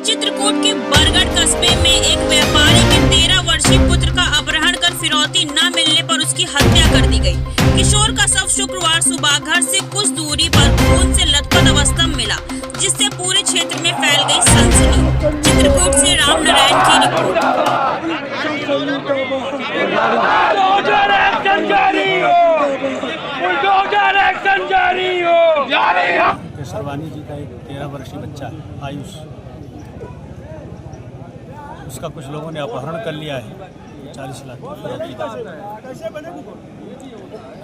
चित्रकूट के बरगढ़ कस्बे में एक व्यापारी के 13 वर्षीय पुत्र का अपहरण कर फिरौती न मिलने पर उसकी हत्या कर दी गई। किशोर का शव शुक्रवार सुबह घर से कुछ दूरी पर खून से लथपथ अवस्था में मिला, जिससे पूरे क्षेत्र में फैल गई सनसनी। चित्रकूट से राम नारायण की रिपोर्ट। केसरवानी जी का एक 13 वर्षीय बच्चा आयुष, उसका कुछ लोगों ने अपहरण कर लिया है 40 लाख की फिरौती का।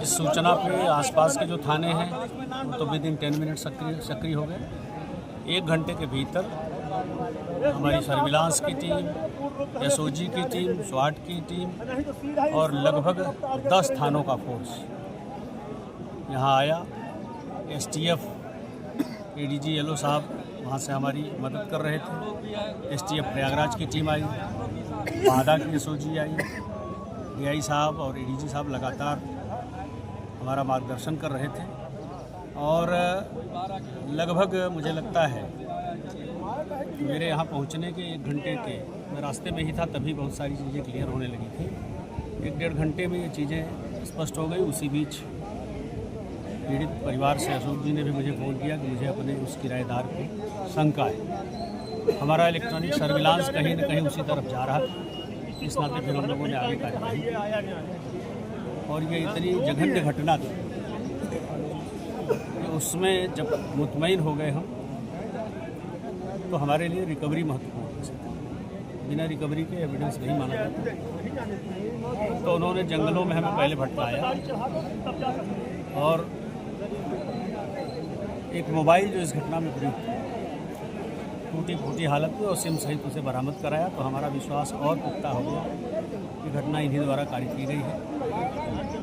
इस सूचना पे आसपास के जो थाने हैं वो तो विदिन 10 मिनट सक्रिय हो गए। 1 घंटे के भीतर हमारी सर्विलांस की टीम, एसओजी की टीम, स्वाट की टीम और लगभग 10 थानों का फोर्स यहाँ आया। एसटीएफ एडीजी येलो साहब वहाँ से हमारी मदद कर रहे थे। एसटीएफ प्रयागराज की टीम आई, बादा की एसओजी आई, डीआई साहब और एडीजी साहब लगातार हमारा मार्गदर्शन कर रहे थे। और लगभग मुझे लगता है मेरे यहाँ पहुँचने के 1 घंटे के, मैं रास्ते में ही था तभी बहुत सारी चीज़ें क्लियर होने लगी थी। 1-1.5 घंटे में ये चीज़ें स्पष्ट हो गई। उसी बीच पीड़ित परिवार से अशोक जी ने भी मुझे फ़ोन किया कि मुझे अपने उस किराएदार को शंका है। हमारा इलेक्ट्रॉनिक सर्विलांस कहीं न कहीं उसी तरफ जा रहा था, इस नाते फिर हम लोगों ने आगे कार्रवाई की। और ये इतनी जघन्य घटना थी कि उसमें जब मुतमईन हो गए हम तो हमारे लिए रिकवरी महत्वपूर्ण है। बिना रिकवरी के एविडेंस नहीं माना जाता। तो उन्होंने जंगलों में हमें पहले भटकाया और एक मोबाइल जो इस घटना में प्रयुक्त टूटी फूटी हालत में और सिम सहित उसे बरामद कराया। तो हमारा विश्वास और पुख्ता हो गया कि घटना इन्हीं द्वारा कारित की गई है।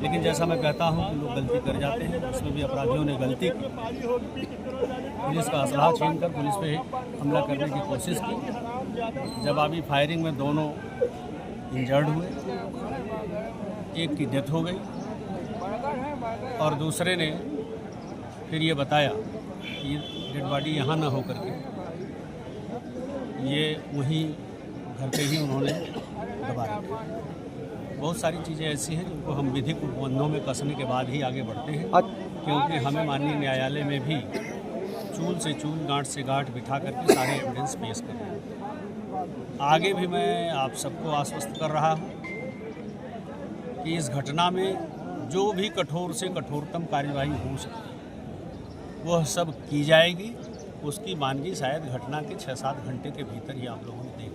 लेकिन जैसा मैं कहता हूं कि लोग गलती कर जाते हैं, उसमें भी अपराधियों ने गलती की। पुलिस का असलाह छीनकर पुलिस पे हमला करने की कोशिश की। जवाबी फायरिंग में दोनों इंजर्ड हुए, एक की डेथ हो गई और दूसरे ने फिर ये बताया कि डेड बॉडी यहाँ ना हो करके ये वहीं घर पे ही उन्होंने दबा रखा। बहुत सारी चीज़ें ऐसी हैं जिनको हम विधिक उपबंधों में कसने के बाद ही आगे बढ़ते हैं, क्योंकि हमें माननीय न्यायालय में भी चूल से चूल, गांठ से गांठ बिठा करके सारे एविडेंस पेश करते हैं। आगे भी मैं आप सबको आश्वस्त कर रहा हूँ कि इस घटना में जो भी कठोर से कठोरतम कार्यवाही हो सकती है वह सब की जाएगी। उसकी मानगी शायद घटना के 6-7 घंटे के भीतर ही आप लोगों ने देख